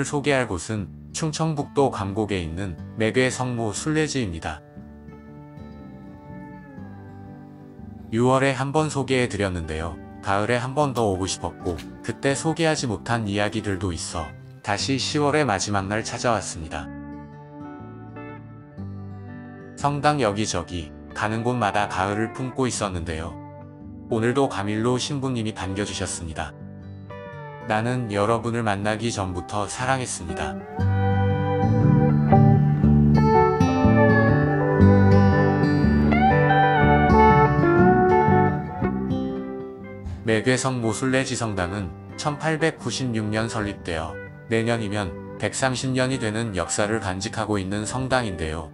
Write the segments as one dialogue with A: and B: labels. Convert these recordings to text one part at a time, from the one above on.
A: 오늘 소개할 곳은 충청북도 감곡에 있는 매괴 성모 순례지입니다. 6월에 한 번 소개해 드렸는데요. 가을에 한 번 더 오고 싶었고 그때 소개하지 못한 이야기들도 있어 다시 10월의 마지막 날 찾아왔습니다. 성당 여기저기 가는 곳마다 가을을 품고 있었는데요. 오늘도 가밀로 신부님이 반겨주셨습니다. 나는 여러분을 만나기 전부터 사랑했습니다. 매괴성모 순례지 성당은 1896년 설립되어 내년이면 130년이 되는 역사를 간직하고 있는 성당인데요.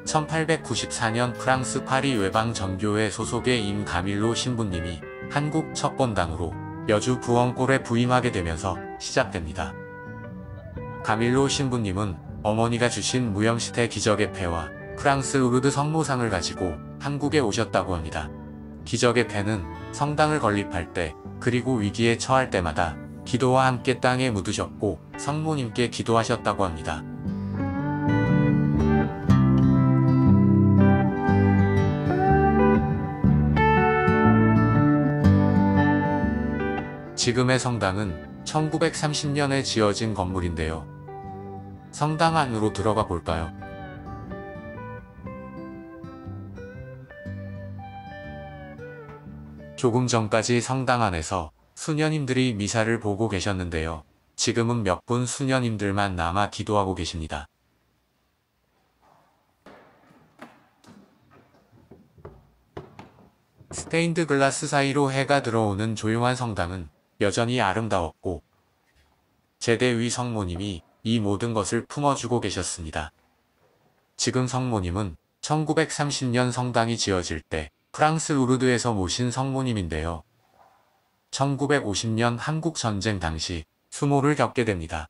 A: 1894년 프랑스 파리 외방전교회 소속의 임가밀로 신부님이 한국 첫 번당으로 여주 부원골에 부임하게 되면서 시작됩니다. 가밀로 신부님은 어머니가 주신 무염시대 기적의 패와 프랑스 우르드 성모상을 가지고 한국에 오셨다고 합니다. 기적의 패는 성당을 건립할 때 그리고 위기에 처할 때마다 기도와 함께 땅에 묻으셨고 성모님께 기도하셨다고 합니다. 지금의 성당은 1930년에 지어진 건물인데요. 성당 안으로 들어가 볼까요? 조금 전까지 성당 안에서 수녀님들이 미사를 보고 계셨는데요. 지금은 몇 분 수녀님들만 남아 기도하고 계십니다. 스테인드 글라스 사이로 해가 들어오는 조용한 성당은 여전히 아름다웠고 제대위 성모님이 이 모든 것을 품어주고 계셨습니다. 지금 성모님은 1930년 성당이 지어질 때 프랑스 우르드에서 모신 성모님인데요. 1950년 한국전쟁 당시 수모를 겪게 됩니다.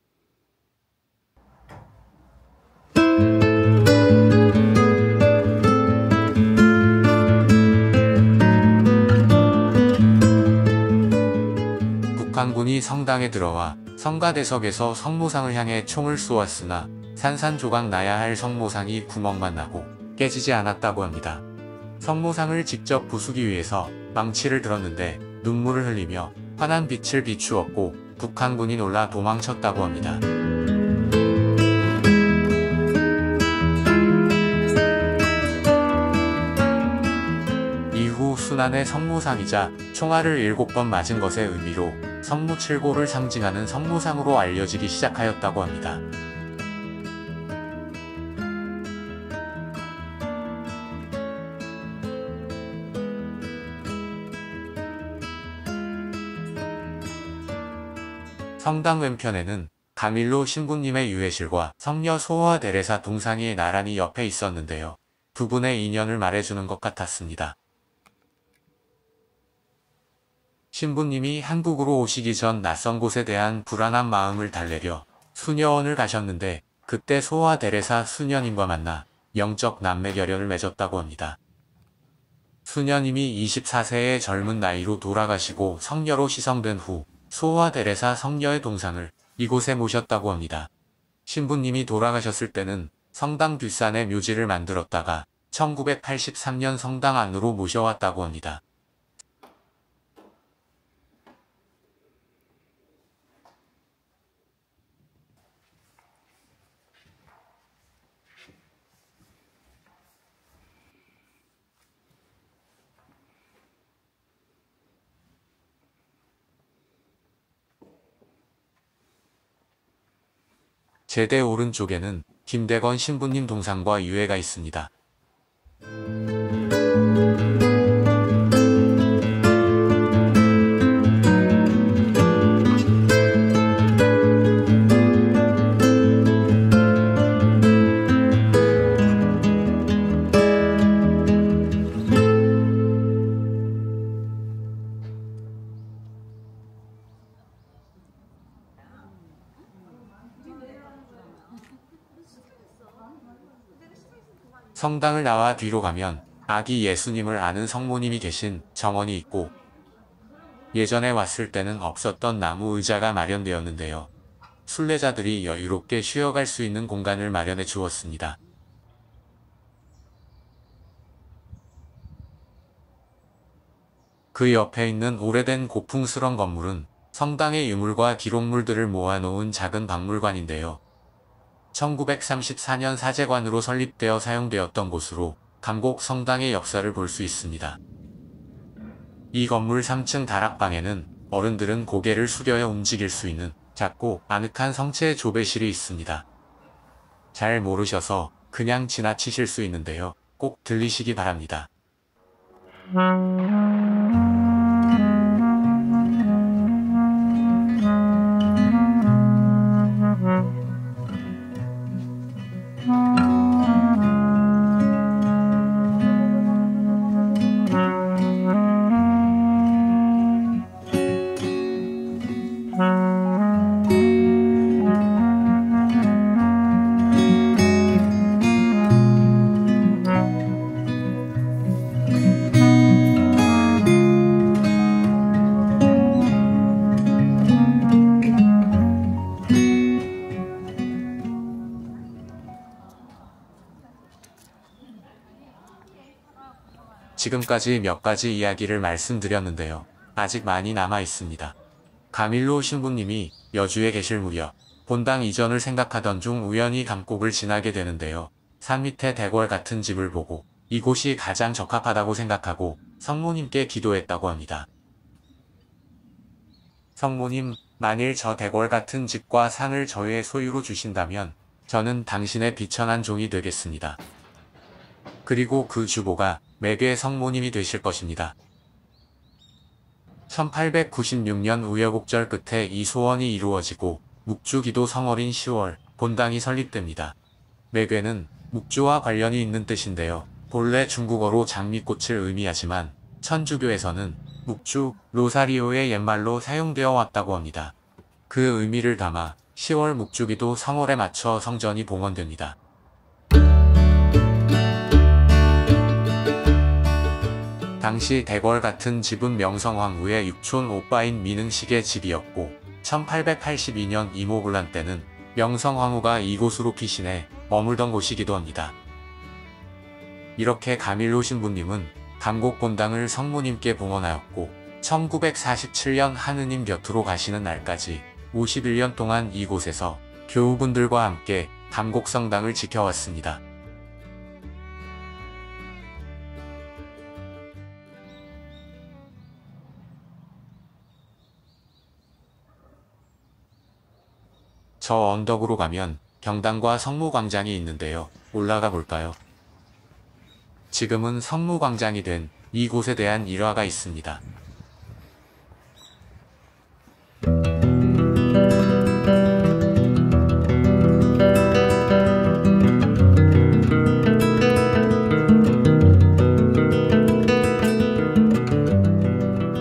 A: 북한군이 성당에 들어와 성가대석에서 성모상을 향해 총을 쏘았으나 산산조각 나야 할 성모상이 구멍만 나고 깨지지 않았다고 합니다. 성모상을 직접 부수기 위해서 망치를 들었는데 눈물을 흘리며 환한 빛을 비추었고 북한군이 놀라 도망쳤다고 합니다. 이후 순환의 성모상이자 총알을 7번 맞은 것의 의미로 성무칠고를 상징하는 성모상으로 알려지기 시작하였다고 합니다. 성당 왼편에는 가밀로 신부님의 유해실과 성녀 소호와 데레사 동상이 나란히 옆에 있었는데요. 두 분의 인연을 말해주는 것 같았습니다. 신부님이 한국으로 오시기 전 낯선 곳에 대한 불안한 마음을 달래려 수녀원을 가셨는데 그때 소호와 데레사 수녀님과 만나 영적 남매 결연을 맺었다고 합니다. 수녀님이 24세의 젊은 나이로 돌아가시고 성녀로 시성된 후 소호와 데레사 성녀의 동상을 이곳에 모셨다고 합니다. 신부님이 돌아가셨을 때는 성당 뒷산에 묘지를 만들었다가 1983년 성당 안으로 모셔왔다고 합니다. 제대 오른쪽에는 김대건 신부님 동상과 유해가 있습니다. 성당을 나와 뒤로 가면 아기 예수님을 아는 성모님이 계신 정원이 있고 예전에 왔을 때는 없었던 나무 의자가 마련되었는데요. 순례자들이 여유롭게 쉬어갈 수 있는 공간을 마련해 주었습니다. 그 옆에 있는 오래된 고풍스런 건물은 성당의 유물과 기록물들을 모아놓은 작은 박물관인데요. 1934년 사제관으로 설립되어 사용되었던 곳으로 감곡 성당의 역사를 볼 수 있습니다. 이 건물 3층 다락방에는 어른들은 고개를 숙여야 움직일 수 있는 작고 아늑한 성체 조배실이 있습니다. 잘 모르셔서 그냥 지나치실 수 있는데요. 꼭 들리시기 바랍니다. 지금까지 몇 가지 이야기를 말씀드렸는데요. 아직 많이 남아 있습니다. 가밀로 신부님이 여주에 계실 무렵 본당 이전을 생각하던 중 우연히 감곡을 지나게 되는데요. 산 밑에 대궐 같은 집을 보고 이곳이 가장 적합하다고 생각하고 성모님께 기도했다고 합니다. 성모님, 만일 저 대궐 같은 집과 산을 저의 소유로 주신다면 저는 당신의 비천한 종이 되겠습니다. 그리고 그 주보가 매개 성모님이 되실 것입니다. 1896년 우여곡절 끝에 이 소원이 이루어지고 묵주기도 성어린 10월 본당이 설립됩니다. 매괴는 묵주와 관련이 있는 뜻인데요. 본래 중국어로 장미꽃을 의미하지만 천주교에서는 묵주, 로사리오의 옛말로 사용되어 왔다고 합니다. 그 의미를 담아 10월 묵주기도 성월에 맞춰 성전이 봉헌됩니다. 당시 대궐 같은 집은 명성황후의 육촌 오빠인 민흥식의 집이었고 1882년 이모군란 때는 명성황후가 이곳으로 피신해 머물던 곳이기도 합니다. 이렇게 가밀로 신부님은 감곡 본당을 성모님께 봉헌하였고 1947년 하느님 곁으로 가시는 날까지 51년 동안 이곳에서 교우분들과 함께 감곡 성당을 지켜왔습니다. 저 언덕으로 가면 경당과 성무광장이 있는데요. 올라가 볼까요? 지금은 성무광장이 된 이곳에 대한 일화가 있습니다.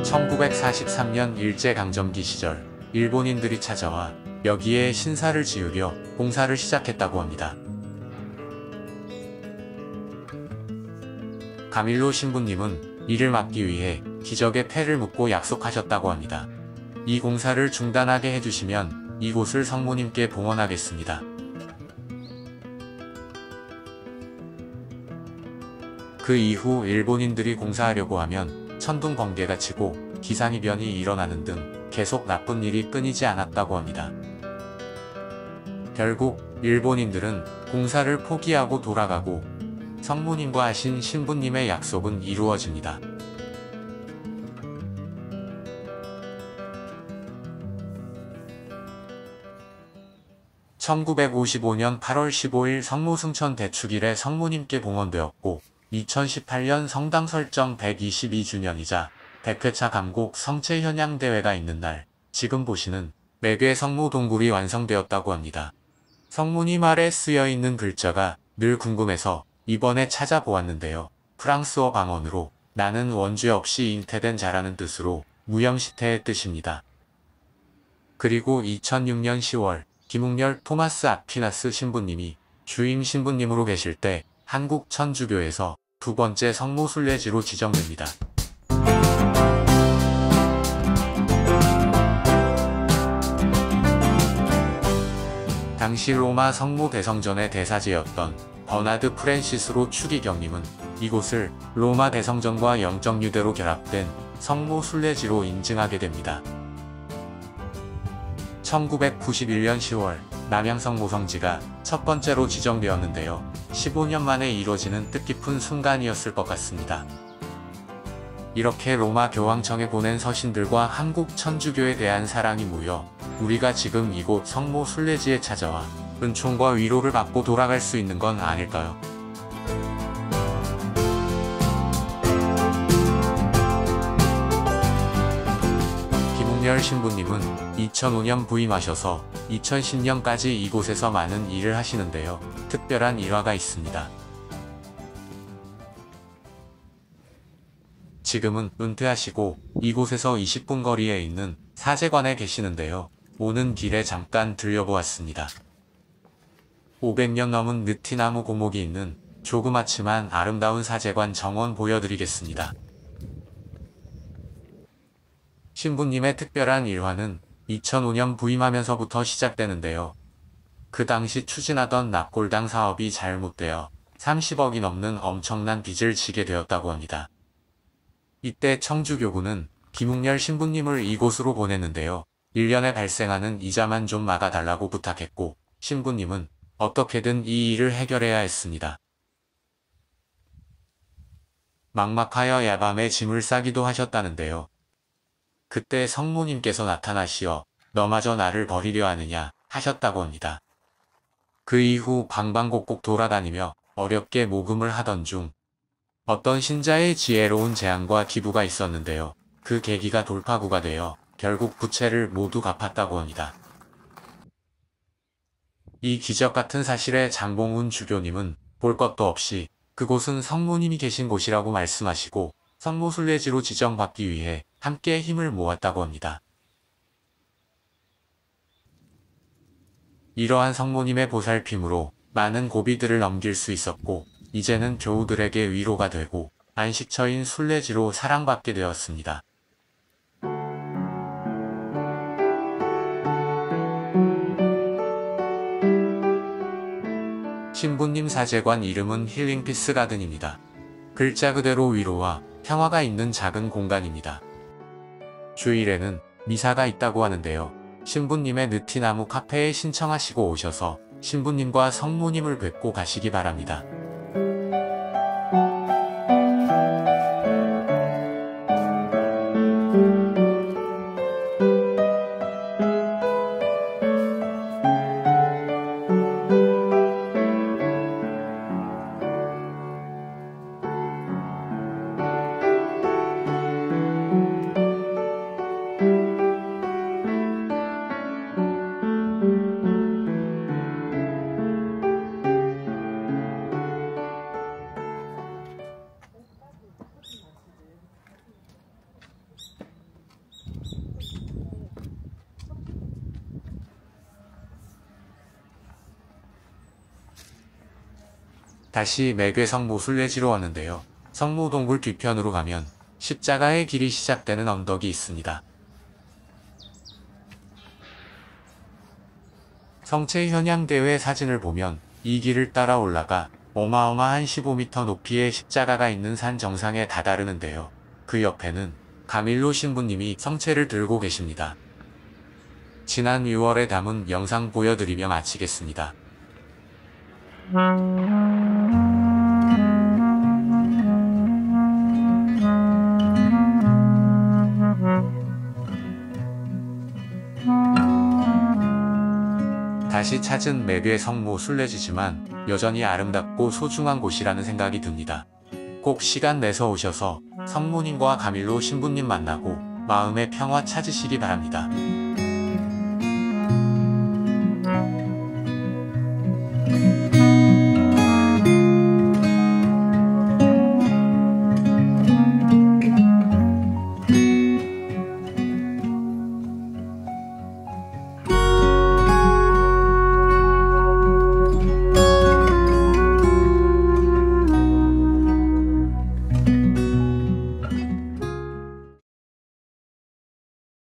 A: (1943년) 일제강점기 시절 일본인들이 찾아와 여기에 신사를 지으려 공사를 시작했다고 합니다. 가밀로 신부님은 이를 막기 위해 기적의 패를 묻고 약속하셨다고 합니다. 이 공사를 중단하게 해주시면 이곳을 성모님께 봉헌하겠습니다. 그 이후 일본인들이 공사하려고 하면 천둥 번개가 치고 기상이변이 일어나는 등 계속 나쁜 일이 끊이지 않았다고 합니다. 결국 일본인들은 공사를 포기하고 돌아가고 성모님과 하신 신부님의 약속은 이루어집니다. (1955년 8월 15일) 성모승천 대축일에 성모님께 봉헌되었고 2018년 성당 설정 122주년이자 100회차 감곡 성체 현양대회가 있는 날 지금 보시는 매괴 성모 동굴이 완성되었다고 합니다. 성모님 아래 쓰여있는 글자가 늘 궁금해서 이번에 찾아보았는데요. 프랑스어 방언으로 나는 원죄 없이 잉태된 자라는 뜻으로 무염시태의 뜻입니다. 그리고 2006년 10월 김웅렬 토마스 아퀴나스 신부님이 주임 신부님으로 계실 때 한국 천주교에서 두 번째 성모 순례지로 지정됩니다. 당시 로마 성모 대성전의 대사제였던 버나드 프랜시스로 추기경님은 이곳을 로마 대성전과 영적 유대로 결합된 성모 순례지로 인증하게 됩니다. 1991년 10월 남양성 모성지가 첫 번째로 지정되었는데요. 15년 만에 이루어지는 뜻깊은 순간이었을 것 같습니다. 이렇게 로마 교황청에 보낸 서신들과 한국 천주교에 대한 사랑이 모여 우리가 지금 이곳 성모 순례지에 찾아와 은총과 위로를 받고 돌아갈 수 있는 건 아닐까요? 김웅열 신부님은 2005년 부임하셔서 2010년까지 이곳에서 많은 일을 하시는데요. 특별한 일화가 있습니다. 지금은 은퇴하시고 이곳에서 20분 거리에 있는 사제관에 계시는데요. 오는 길에 잠깐 들려보았습니다. 500년 넘은 느티나무 고목이 있는 조그맣지만 아름다운 사제관 정원 보여드리겠습니다. 신부님의 특별한 일화는 2005년 부임하면서부터 시작되는데요. 그 당시 추진하던 납골당 사업이 잘못되어 30억이 넘는 엄청난 빚을 지게 되었다고 합니다. 이때 청주교구는 김웅열 신부님을 이곳으로 보냈는데요. 1년에 발생하는 이자만 좀 막아달라고 부탁했고 신부님은 어떻게든 이 일을 해결해야 했습니다. 막막하여 야밤에 짐을 싸기도 하셨다는데요. 그때 성모님께서 나타나시어 너마저 나를 버리려 하느냐 하셨다고 합니다. 그 이후 방방곡곡 돌아다니며 어렵게 모금을 하던 중 어떤 신자의 지혜로운 제안과 기부가 있었는데요. 그 계기가 돌파구가 되어 결국 부채를 모두 갚았다고 합니다. 이 기적 같은 사실에 장봉훈 주교님은 볼 것도 없이 그곳은 성모님이 계신 곳이라고 말씀하시고 성모 순례지로 지정받기 위해 함께 힘을 모았다고 합니다. 이러한 성모님의 보살핌으로 많은 고비들을 넘길 수 있었고 이제는 교우들에게 위로가 되고 안식처인 순례지로 사랑받게 되었습니다. 신부님 사제관 이름은 힐링피스 가든입니다. 글자 그대로 위로와 평화가 있는 작은 공간입니다. 주일에는 미사가 있다고 하는데요. 신부님의 느티나무 카페에 신청하시고 오셔서 신부님과 성모님을 뵙고 가시기 바랍니다. 다시 매괴 성모 순례지로 왔는데요. 성모 동굴 뒤편으로 가면 십자가의 길이 시작되는 언덕이 있습니다. 성체 현양대회 사진을 보면 이 길을 따라 올라가 어마어마한 15m 높이의 십자가가 있는 산 정상에 다다르는데요. 그 옆에는 가밀로 신부님이 성체를 들고 계십니다. 지난 6월에 담은 영상 보여드리며 마치겠습니다. 다시 찾은 매괴 성모 순례지지만 여전히 아름답고 소중한 곳이라는 생각이 듭니다. 꼭 시간 내서 오셔서 성모님과 가밀로 신부님 만나고 마음의 평화 찾으시기 바랍니다.